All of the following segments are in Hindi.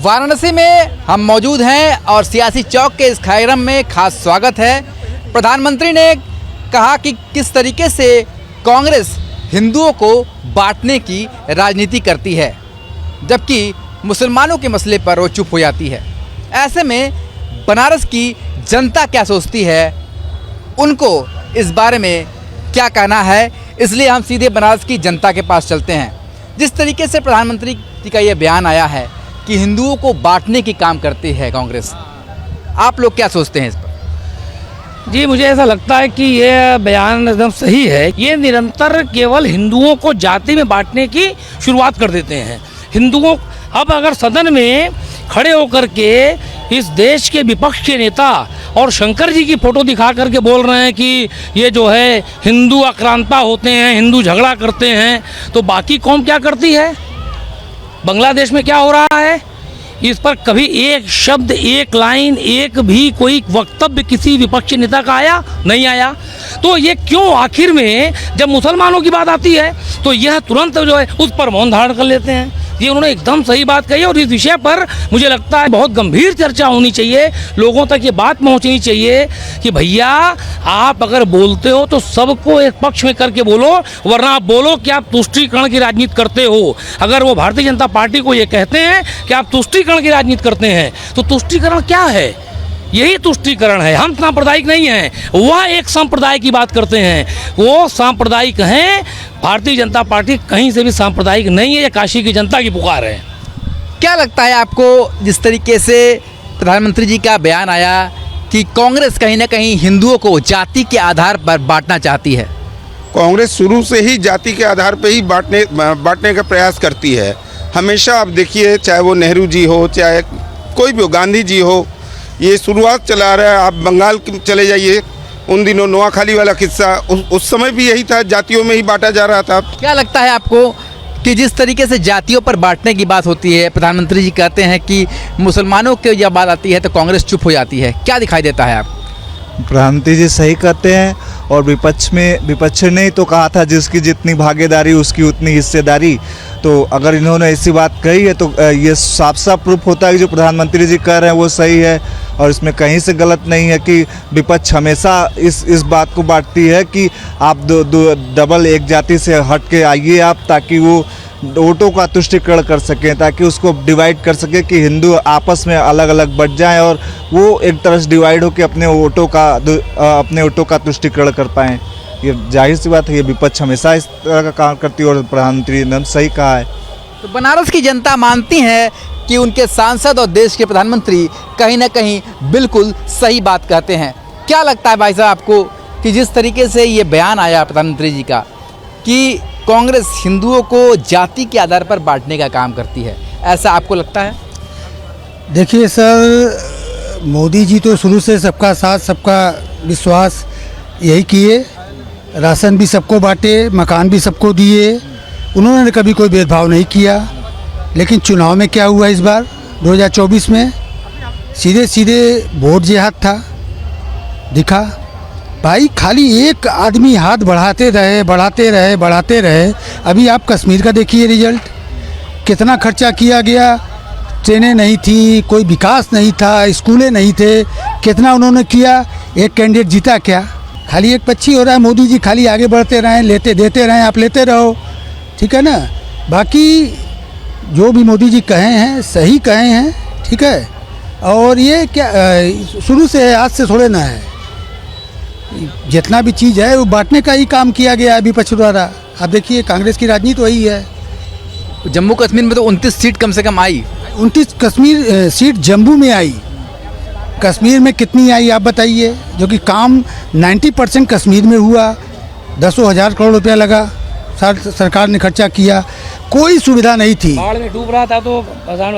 वाराणसी में हम मौजूद हैं और सियासी चौक के इस कार्यक्रम में खास स्वागत है। प्रधानमंत्री ने कहा कि किस तरीके से कांग्रेस हिंदुओं को बांटने की राजनीति करती है, जबकि मुसलमानों के मसले पर वो चुप हो जाती है। ऐसे में बनारस की जनता क्या सोचती है, उनको इस बारे में क्या कहना है, इसलिए हम सीधे बनारस की जनता के पास चलते हैं। जिस तरीके से प्रधानमंत्री जी का ये बयान आया है कि हिंदुओं को बांटने की काम करती है कांग्रेस, आप लोग क्या सोचते हैं इस पर? जी, मुझे ऐसा लगता है कि ये बयान एकदम सही है। ये निरंतर केवल हिंदुओं को जाति में बांटने की शुरुआत कर देते हैं। हिंदुओं अब अगर सदन में खड़े होकर के इस देश के विपक्ष के नेता और शंकर जी की फोटो दिखा करके बोल रहे हैं कि ये जो है हिंदू आक्रांता होते हैं, हिंदू झगड़ा करते हैं, तो बाकी कौम क्या करती है? बांग्लादेश में क्या हो रहा है, इस पर कभी एक शब्द, एक लाइन, एक भी कोई वक्तव्य किसी विपक्षी नेता का आया? नहीं आया। तो ये क्यों आखिर में जब मुसलमानों की बात आती है तो यह तुरंत जो है उस पर मौन धारण कर लेते हैं। ये उन्होंने एकदम सही बात कही और इस विषय पर मुझे लगता है बहुत गंभीर चर्चा होनी चाहिए, लोगों तक ये बात पहुंचनी चाहिए कि भैया आप अगर बोलते हो तो सबको एक पक्ष में करके बोलो, वरना आप बोलो कि आप तुष्टीकरण की राजनीति करते हो। अगर वो भारतीय जनता पार्टी को ये कहते हैं कि आप तुष्टीकरण की राजनीति करते हैं, तो तुष्टीकरण क्या है? यही तुष्टीकरण है। हम सांप्रदायिक नहीं हैं, वह एक सांप्रदायिक की बात करते हैं, वो सांप्रदायिक हैं। भारतीय जनता पार्टी कहीं से भी सांप्रदायिक नहीं है, ये काशी की जनता की पुकार है। क्या लगता है आपको, जिस तरीके से प्रधानमंत्री जी का बयान आया कि कांग्रेस कहीं ना कहीं हिंदुओं को जाति के आधार पर बांटना चाहती है? कांग्रेस शुरू से ही जाति के आधार पर ही बांटने का प्रयास करती है। हमेशा आप देखिए, चाहे वो नेहरू जी हो, चाहे कोई भी हो, गांधी जी हो, ये शुरुआत चला रहा है। आप बंगाल चले जाइए, उन दिनों नोआखाली वाला किस्सा, उस समय भी यही था, जातियों में ही बांटा जा रहा था। क्या लगता है आपको कि जिस तरीके से जातियों पर बांटने की बात होती है, प्रधानमंत्री जी कहते हैं कि मुसलमानों की जब बात आती है तो कांग्रेस चुप हो जाती है, क्या दिखाई देता है आपको? प्रधानमंत्री जी सही कहते हैं और विपक्ष ने ही तो कहा था जिसकी जितनी भागीदारी उसकी उतनी हिस्सेदारी। तो अगर इन्होंने ऐसी बात कही है तो ये साफ साफ प्रूफ होता है कि जो प्रधानमंत्री जी कह रहे हैं वो सही है और इसमें कहीं से गलत नहीं है कि विपक्ष हमेशा इस बात को बांटती है कि आप डबल एक जाति से हट के आइए आप, ताकि वो वोटों का तुष्टीकरण कर सकें, ताकि उसको डिवाइड कर सके कि हिंदू आपस में अलग अलग बट जाएं और वो एक तरह से डिवाइड होकर अपने वोटों का तुष्टीकरण कर पाएँ। ये जाहिर सी बात है, ये विपक्ष हमेशा इस तरह का काम करती है और प्रधानमंत्री ने सही कहा है। तो बनारस की जनता मानती है कि उनके सांसद और देश के प्रधानमंत्री कहीं ना कहीं बिल्कुल सही बात कहते हैं। क्या लगता है भाई साहब आपको कि जिस तरीके से ये बयान आया प्रधानमंत्री जी का कि कांग्रेस हिंदुओं को जाति के आधार पर बांटने का काम करती है, ऐसा आपको लगता है? देखिए सर, मोदी जी तो शुरू से सबका साथ सबका विश्वास यही किए, राशन भी सबको बांटे, मकान भी सबको दिए, उन्होंने कभी कोई भेदभाव नहीं किया। लेकिन चुनाव में क्या हुआ इस बार 2024 में? सीधे सीधे वोट जिहाद था, दिखा भाई। खाली एक आदमी हाथ बढ़ाते रहे। अभी आप कश्मीर का देखिए रिजल्ट, कितना खर्चा किया गया, ट्रेनें नहीं थी, कोई विकास नहीं था, स्कूलें नहीं थे, कितना उन्होंने किया। एक कैंडिडेट जीता क्या? खाली एक पक्षी हो रहा है। मोदी जी खाली आगे बढ़ते रहें, देते रहें, आप लेते रहो, ठीक है ना। बाकी जो भी मोदी जी कहे हैं सही कहे हैं, ठीक है। और ये क्या शुरू से आज से थोड़े ना है, जितना भी चीज़ है वो बांटने का ही काम किया गया है विपक्ष द्वारा। आप देखिए कांग्रेस की राजनीति वही है। जम्मू कश्मीर में तो 29 सीट कम से कम आई। 29 कश्मीर सीट जम्मू में आई, कश्मीर में कितनी आई आप बताइए? जो कि काम 90% कश्मीर में हुआ। 10,000 करोड़ रुपया लगा, सरकार ने खर्चा किया। कोई सुविधा नहीं थी, बाढ़ में डूब रहा था तो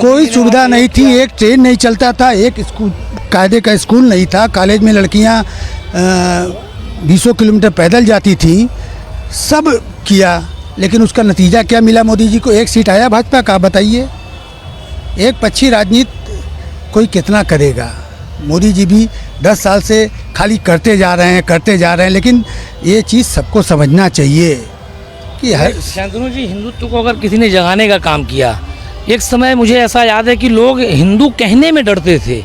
कोई सुविधा नहीं थी। एक ट्रेन नहीं चलता था, एक स्कूल कायदे का स्कूल नहीं था, कॉलेज में लड़कियां 20 किलोमीटर पैदल जाती थी। सब किया, लेकिन उसका नतीजा क्या मिला मोदी जी को? एक सीट आया भाजपा का। बताइए, एक पक्षी राजनीति कोई कितना करेगा? मोदी जी भी 10 साल से खाली करते जा रहे हैं, लेकिन ये चीज़ सबको समझना चाहिए कि शांतनु जी, हिंदुत्व को अगर किसी ने जगाने का काम किया एक समय मुझे ऐसा याद है कि लोग हिंदू कहने में डरते थे।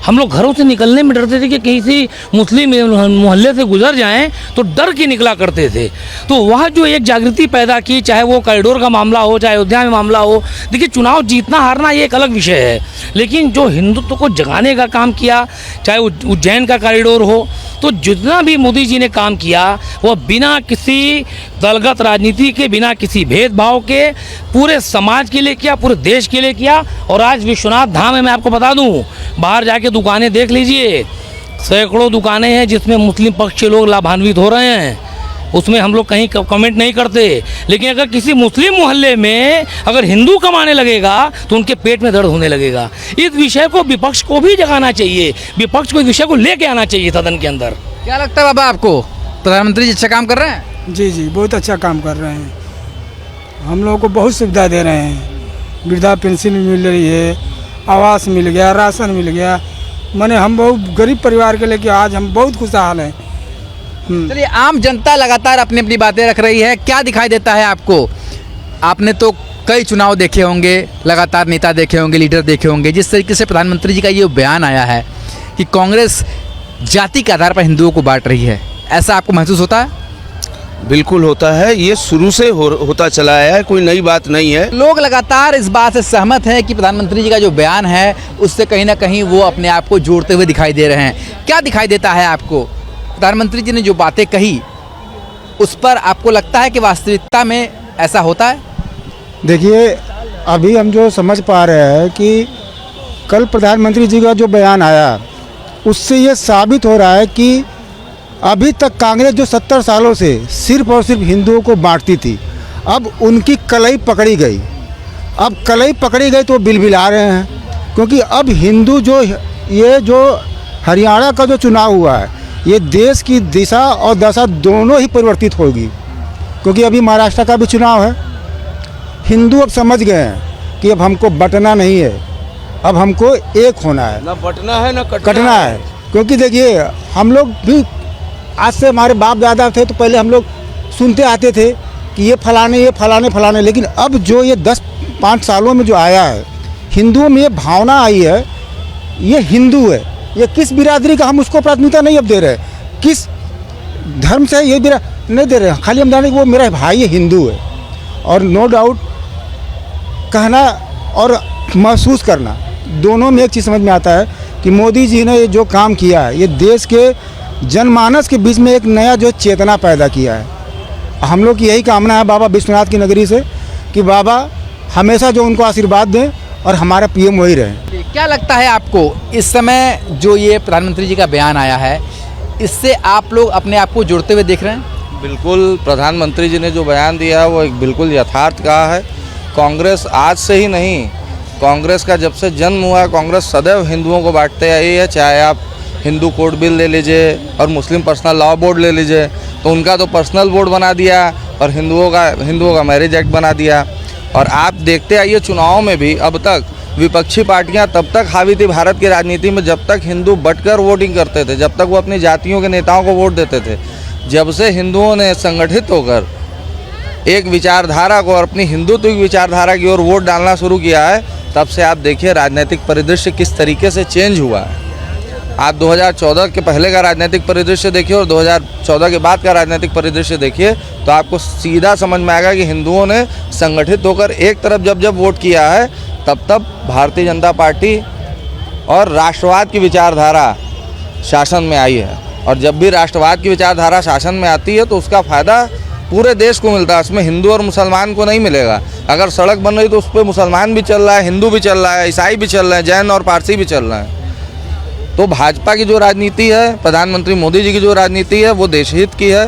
हम लोग घरों से निकलने में डरते थे कि कहीं से मुस्लिम मोहल्ले से गुजर जाएं तो डर के निकला करते थे। तो वह जो एक जागृति पैदा की, चाहे वो कॉरिडोर का मामला हो, चाहे अयोध्या में मामला हो। देखिए, चुनाव जीतना हारना ये एक अलग विषय है, लेकिन जो हिंदुत्व को जगाने का काम किया, चाहे उज्जैन का कॉरिडोर हो, तो जितना भी मोदी जी ने काम किया वह बिना किसी दलगत राजनीति के, बिना किसी भेदभाव के पूरे समाज के लिए किया, पूरे देश के लिए किया। और आज विश्वनाथ धाम है, मैं आपको बता दूं, बाहर जाके दुकानें देख लीजिए, सैकड़ों दुकानें हैं जिसमें मुस्लिम पक्ष के लोग लाभान्वित हो रहे हैं। उसमें हम लोग कहीं कमेंट नहीं करते, लेकिन अगर किसी मुस्लिम मोहल्ले में अगर हिंदू कमाने लगेगा तो उनके पेट में दर्द होने लगेगा। इस विषय को विपक्ष को भी जगाना चाहिए, विपक्ष को इस विषय को लेके आना चाहिए सदन के अंदर। क्या लगता है बाबा आपको, प्रधानमंत्री जी अच्छा काम कर रहे हैं? जी जी, बहुत अच्छा काम कर रहे हैं। हम लोगों को बहुत सुविधा दे रहे हैं, वृद्धा पेंशन मिल रही है, आवास मिल गया, राशन मिल गया। माने हम बहुत गरीब परिवार के लेके आज हम बहुत खुशहाल हैं। चलिए, आम जनता लगातार अपनी अपनी बातें रख रही है, क्या दिखाई देता है आपको? आपने तो कई चुनाव देखे होंगे, लगातार नेता देखे होंगे, लीडर देखे होंगे, जिस तरीके से प्रधानमंत्री जी का ये बयान आया है कि कांग्रेस जाति के आधार पर हिंदुओं को बांट रही है, ऐसा आपको महसूस होता है? बिल्कुल होता है, ये शुरू से होता चला आया है, कोई नई बात नहीं है। लोग लगातार इस बात से सहमत हैं कि प्रधानमंत्री जी का जो बयान है उससे कहीं ना कहीं वो अपने आप को जोड़ते हुए दिखाई दे रहे हैं। क्या दिखाई देता है आपको? प्रधानमंत्री जी ने जो बातें कही उस पर आपको लगता है कि वास्तविकता में ऐसा होता है? देखिए, अभी हम जो समझ पा रहे हैं कि कल प्रधानमंत्री जी का जो बयान आया उससे ये साबित हो रहा है कि अभी तक कांग्रेस जो 70 सालों से सिर्फ और सिर्फ हिंदुओं को बांटती थी, अब उनकी कलई पकड़ी गई। अब कलई पकड़ी गई तो बिलबिला रहे हैं, क्योंकि अब हिंदू ये जो हरियाणा का जो चुनाव हुआ है, ये देश की दिशा और दशा दोनों ही परिवर्तित होगी। क्योंकि अभी महाराष्ट्र का भी चुनाव है, हिंदू अब समझ गए हैं कि अब हमको बंटना नहीं है, अब हमको एक होना है, ना बंटना है ना कटना है। क्योंकि देखिए, हम लोग भी आज से हमारे बाप दादा थे तो पहले हम लोग सुनते आते थे कि ये फलाने, लेकिन अब जो ये 10-5 सालों में जो आया है, हिंदुओं में ये भावना आई है, ये हिंदू है। ये किस बिरादरी का हम उसको प्राथमिकता नहीं अब दे रहे, किस धर्म से ये नहीं दे रहे, खाली हम जाने कि वो मेरा भाई है, हिंदू है। और नो डाउट कहना और महसूस करना दोनों में एक चीज़ समझ में आता है कि मोदी जी ने ये जो काम किया है, ये देश के जनमानस के बीच में एक नया जो चेतना पैदा किया है। हम लोग की यही कामना है बाबा विश्वनाथ की नगरी से कि बाबा हमेशा जो उनको आशीर्वाद दें और हमारा पीएम वही रहे। क्या लगता है आपको, इस समय जो ये प्रधानमंत्री जी का बयान आया है, इससे आप लोग अपने आप को जुड़ते हुए देख रहे हैं? बिल्कुल, प्रधानमंत्री जी ने जो बयान दिया है वो एक बिल्कुल यथार्थ कहा है। कांग्रेस आज से ही नहीं, कांग्रेस का जब से जन्म हुआ, कांग्रेस सदैव हिंदुओं को बांटते आई है। चाहे आप हिंदू कोड बिल ले लीजिए और मुस्लिम पर्सनल लॉ बोर्ड ले लीजिए, तो उनका तो पर्सनल बोर्ड बना दिया और हिंदुओं का मैरिज एक्ट बना दिया। और आप देखते आइए, चुनाव में भी अब तक विपक्षी पार्टियां तब तक हावी थी भारत की राजनीति में जब तक हिंदू बटकर वोटिंग करते थे, जब तक वो अपनी जातियों के नेताओं को वोट देते थे। जब से हिंदुओं ने संगठित होकर एक विचारधारा को और अपनी हिंदुत्व की विचारधारा की ओर वोट डालना शुरू किया है, तब से आप देखिए राजनीतिक परिदृश्य किस तरीके से चेंज हुआ है। आप 2014 के पहले का राजनीतिक परिदृश्य देखिए और 2014 के बाद का राजनीतिक परिदृश्य देखिए, तो आपको सीधा समझ में आएगा कि हिंदुओं ने संगठित होकर एक तरफ जब वोट किया है, तब भारतीय जनता पार्टी और राष्ट्रवाद की विचारधारा शासन में आई है। और जब भी राष्ट्रवाद की विचारधारा शासन में आती है तो उसका फ़ायदा पूरे देश को मिलता है, उसमें हिंदू और मुसलमान को नहीं मिलेगा। अगर सड़क बन रही तो उस पर मुसलमान भी चल रहा है, हिंदू भी चल रहा है, ईसाई भी चल रहे हैं, जैन और पारसी भी चल रहे हैं। तो भाजपा की जो राजनीति है, प्रधानमंत्री मोदी जी की जो राजनीति है, वो देशहित की है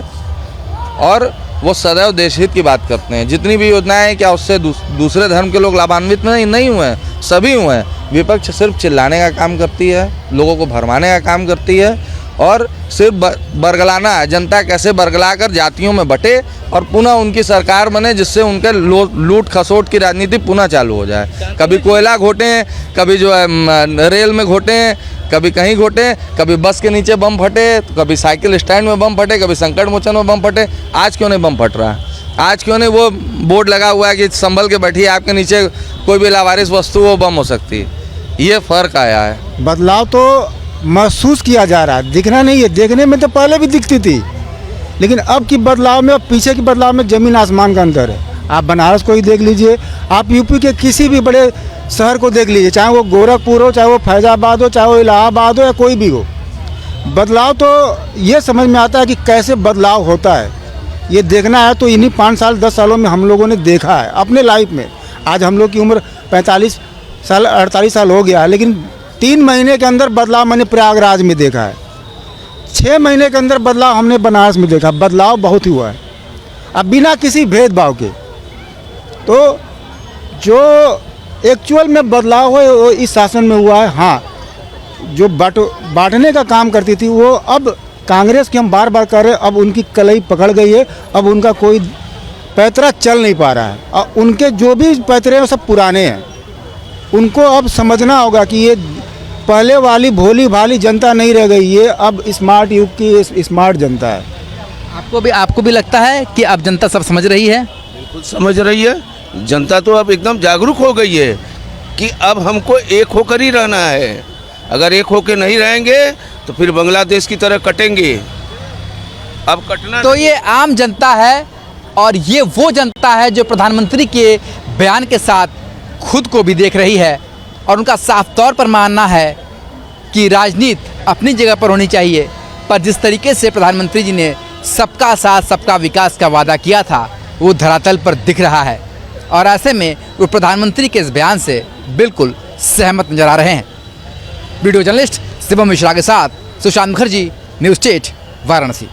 और वो सदैव देशहित की बात करते हैं। जितनी भी योजनाएं हैं, क्या उससे दूसरे धर्म के लोग लाभान्वित नहीं हुए हैं? सभी हुए हैं। विपक्ष सिर्फ चिल्लाने का काम करती है, लोगों को भरमाने का काम करती है और सिर्फ बरगलाना है, जनता कैसे बरगला कर जातियों में बटे और पुनः उनकी सरकार बने, जिससे उनके लूट खसोट की राजनीति पुनः चालू हो जाए। कभी कोयला घोटें, कभी जो है रेल में घोटें, कभी कहीं घोटे, कभी बस के नीचे बम फटे, तो कभी साइकिल स्टैंड में बम फटे, कभी संकट मोचन में बम फटे। आज क्यों नहीं बम फट रहा है? आज क्यों नहीं वो बोर्ड लगा हुआ है कि संभल के बैठिए, आपके नीचे कोई भी लावारिस वस्तु वो बम हो सकती है। ये फ़र्क आया है। बदलाव तो महसूस किया जा रहा है, दिखना नहीं है। देखने में तो पहले भी दिखती थी, लेकिन अब की बदलाव में और पीछे की बदलाव में ज़मीन आसमान का अंतर है। आप बनारस को ही देख लीजिए, आप यूपी के किसी भी बड़े शहर को देख लीजिए, चाहे वो गोरखपुर हो, चाहे वो फैज़ाबाद हो, चाहे वो इलाहाबाद हो या कोई भी हो। बदलाव तो ये समझ में आता है कि कैसे बदलाव होता है। ये देखना है तो इन्हीं 5 साल 10 सालों में हम लोगों ने देखा है अपने लाइफ में। आज हम लोग की उम्र 45 साल 48 साल हो गया है, लेकिन 3 महीने के अंदर बदलाव मैंने प्रयागराज में देखा है। 6 महीने के अंदर बदलाव हमने बनारस में देखा। बदलाव बहुत हुआ है, अब बिना किसी भेदभाव के। तो जो एक्चुअल में बदलाव है वो इस शासन में हुआ है। हाँ, जो बांटने का काम करती थी वो अब कांग्रेस की हम बार बार कर रहे हैं, अब उनकी कलई पकड़ गई है। अब उनका कोई पैतरा चल नहीं पा रहा है, और उनके जो भी पैतरे हैं वो सब पुराने हैं। उनको अब समझना होगा कि ये पहले वाली भोली भाली जनता नहीं रह गई, ये अब स्मार्ट युग की स्मार्ट जनता है। आपको भी लगता है कि अब जनता सब समझ रही है? बिल्कुल समझ रही है। जनता तो अब एकदम जागरूक हो गई है कि अब हमको एक होकर ही रहना है। अगर एक होकर नहीं रहेंगे तो फिर बांग्लादेश की तरह कटेंगे। अब कटना तो ये आम जनता है, और ये वो जनता है जो प्रधानमंत्री के बयान के साथ खुद को भी देख रही है, और उनका साफ तौर पर मानना है कि राजनीति अपनी जगह पर होनी चाहिए, पर जिस तरीके से प्रधानमंत्री जी ने सबका साथ सबका विकास का वादा किया था वो धरातल पर दिख रहा है, और ऐसे में वो प्रधानमंत्री के इस बयान से बिल्कुल सहमत नजर आ रहे हैं। वीडियो जर्नलिस्ट शिवम मिश्रा के साथ सुशांत मुखर्जी, न्यूज़ 8 वाराणसी।